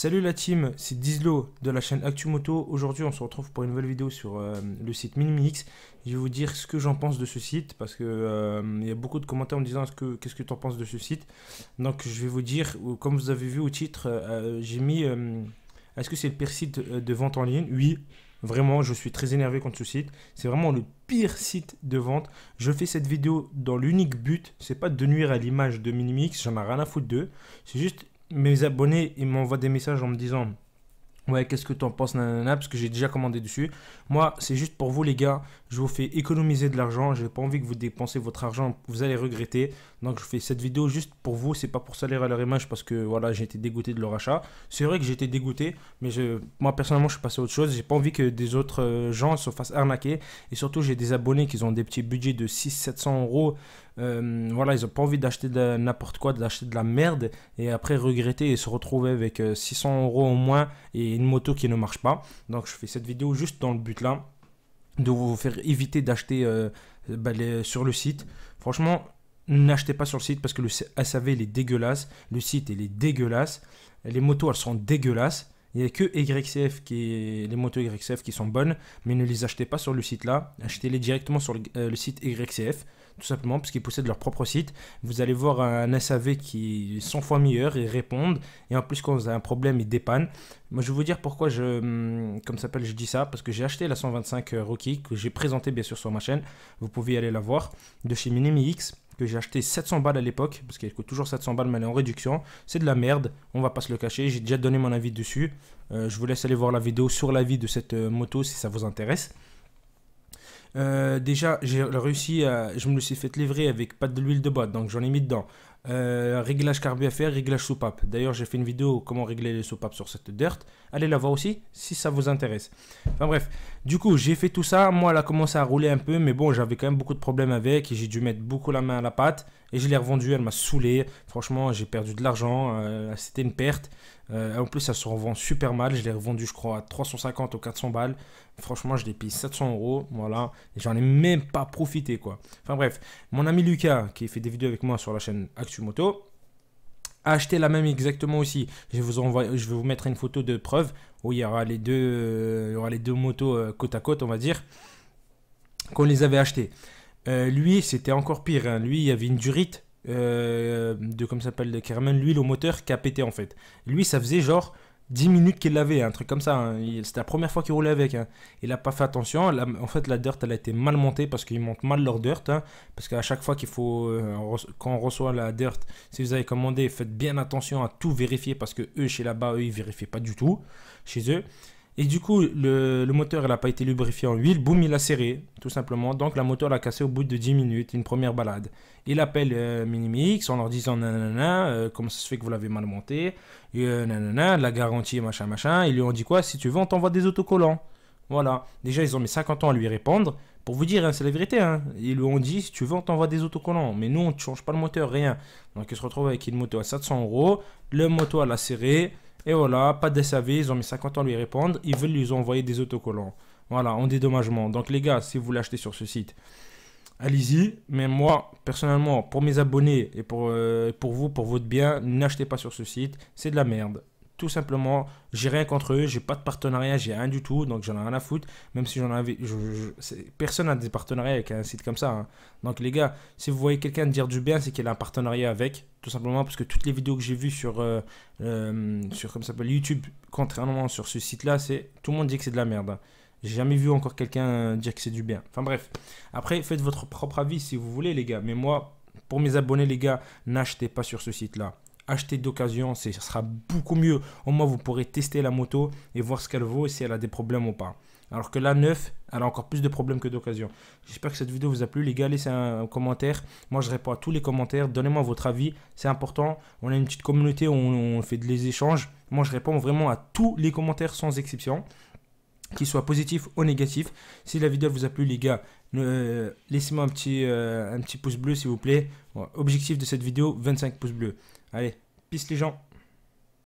Salut la team, c'est Dizlo de la chaîne ActuMoto. Aujourd'hui on se retrouve pour une nouvelle vidéo sur le site Minimix. Je vais vous dire ce que j'en pense de ce site parce que il y a beaucoup de commentaires en me disant qu'est-ce que tu en penses de ce site. Donc je vais vous dire, comme vous avez vu au titre, j'ai mis est-ce que c'est le pire site de vente en ligne? Oui, vraiment je suis très énervé contre ce site. C'est vraiment le pire site de vente. Je fais cette vidéo dans l'unique but, c'est pas de nuire à l'image de Minimix, j'en ai rien à foutre d'eux. C'est juste mes abonnés, ils m'envoient des messages en me disant ouais, qu'est-ce que tu en penses, nanana, parce que j'ai déjà commandé dessus. Moi, c'est juste pour vous, les gars. Je vous fais économiser de l'argent. J'ai pas envie que vous dépensez votre argent. Vous allez regretter. Donc, je fais cette vidéo juste pour vous. C'est pas pour salir à leur image parce que voilà, j'ai été dégoûté de leur achat. C'est vrai que j'ai été dégoûté, mais moi, personnellement, je suis passé à autre chose. J'ai pas envie que des autres gens se fassent arnaquer. Et surtout, j'ai des abonnés qui ont des petits budgets de 600-700 euros. Voilà, ils ont pas envie d'acheter n'importe quoi, d'acheter de la merde et après regretter et se retrouver avec 600 euros au moins et une moto qui ne marche pas. Donc je fais cette vidéo juste dans le but là de vous faire éviter d'acheter sur le site. Franchement, n'achetez pas sur le site parce que le SAV il est dégueulasse, le site il est dégueulasse, les motos elles sont dégueulasses. Il n'y a que les motos YCF qui sont bonnes, mais ne les achetez pas sur le site là. Achetez-les directement sur le site YCF, tout simplement, parce qu'ils possèdent leur propre site. Vous allez voir un SAV qui est 100 fois meilleur, ils répondent. Et en plus, quand vous avez un problème, ils dépannent. Moi, je vais vous dire pourquoi je dis ça. Parce que j'ai acheté la 125 Rocky, que j'ai présentée bien sûr sur ma chaîne. Vous pouvez aller la voir, de chez Minimix, que j'ai acheté 700 balles à l'époque, parce qu'elle coûte toujours 700 balles, mais elle est en réduction. C'est de la merde, on va pas se le cacher, j'ai déjà donné mon avis dessus. Je vous laisse aller voir la vidéo sur l'avis de cette moto si ça vous intéresse. Déjà, j'ai réussi je me le suis fait livrer avec pas de l'huile de boîte, donc j'en ai mis dedans. Réglage carbu à faire, réglage soupape. D'ailleurs, j'ai fait une vidéo comment régler les soupapes sur cette dirt. Allez la voir aussi si ça vous intéresse. Enfin bref, du coup, j'ai fait tout ça. Moi, elle a commencé à rouler un peu, mais bon, j'avais quand même beaucoup de problèmes avec et j'ai dû mettre beaucoup la main à la pâte et je l'ai revendue. Elle m'a saoulé. Franchement, j'ai perdu de l'argent. C'était une perte. En plus, ça se revend super mal. Je l'ai revendu, je crois, à 350 ou 400 balles. Franchement, je l'ai payé 700 euros. Voilà. Et j'en ai même pas profité, quoi. Enfin bref, mon ami Lucas, qui fait des vidéos avec moi sur la chaîne ActuMoto, a acheté la même exactement aussi. Je vais vous mettre une photo de preuve où il y aura les deux motos côte à côte, on va dire, qu'on les avait achetées. Lui, c'était encore pire. Hein. Lui, il y avait une durite comme ça s'appelle, qui ramène l'huile au moteur qui a pété en fait. Lui, ça faisait genre 10 minutes qu'il l'avait, un truc comme ça. Hein. C'était la première fois qu'il roulait avec. Hein. Il n'a pas fait attention. En fait, la dirt, elle a été mal montée parce qu'ils montent mal leur dirt. Hein. Parce qu'à chaque fois quand on reçoit la dirt, si vous avez commandé, faites bien attention à tout vérifier parce que eux, chez là-bas, eux, ils vérifient pas du tout chez eux. Et du coup, le moteur, elle n'a pas été lubrifié en huile. Boum, il a serré, tout simplement. Donc, la moto, elle a cassé au bout de 10 minutes, une première balade. Il appelle Minimix en leur disant nanana, comment ça se fait que vous l'avez mal monté, nanana, la garantie, machin, machin. Ils lui ont dit quoi? Si tu veux, on t'envoie des autocollants. Voilà. Déjà, ils ont mis 50 ans à lui répondre. Pour vous dire, hein, c'est la vérité. Hein. Ils lui ont dit, si tu veux, on t'envoie des autocollants. Mais nous, on ne change pas le moteur, rien. Donc, il se retrouve avec une moto à 700 euros. Le moto, elle a serré. Et voilà, pas de SAV, ils ont mis 50 ans à lui répondre, ils veulent lui envoyer des autocollants. Voilà, en dédommagement. Donc les gars, si vous l'achetez sur ce site, allez-y. Mais moi, personnellement, pour mes abonnés et pour vous, pour votre bien, n'achetez pas sur ce site. C'est de la merde. Tout simplement, j'ai rien contre eux, j'ai pas de partenariat, j'ai rien du tout, donc j'en ai rien à foutre. Même si j'en avais, personne n'a des partenariats avec un site comme ça. Hein. Donc les gars, si vous voyez quelqu'un dire du bien, c'est qu'il a un partenariat avec, tout simplement parce que toutes les vidéos que j'ai vues sur comme ça s'appelle YouTube, contrairement sur ce site-là, tout le monde dit que c'est de la merde. Hein. J'ai jamais vu encore quelqu'un dire que c'est du bien. Enfin bref, après faites votre propre avis si vous voulez les gars. Mais moi, pour mes abonnés les gars, n'achetez pas sur ce site-là. Achetez d'occasion, ce sera beaucoup mieux. Au moins, vous pourrez tester la moto et voir ce qu'elle vaut et si elle a des problèmes ou pas. Alors que la neuve, elle a encore plus de problèmes que d'occasion. J'espère que cette vidéo vous a plu. Les gars, laissez un commentaire. Moi, je réponds à tous les commentaires. Donnez-moi votre avis. C'est important. On a une petite communauté où on fait des échanges. Moi, je réponds vraiment à tous les commentaires sans exception, qu'ils soient positifs ou négatifs. Si la vidéo vous a plu, les gars, laissez-moi un petit pouce bleu, s'il vous plaît. Bon, objectif de cette vidéo, 25 pouces bleus. Allez, peace les gens.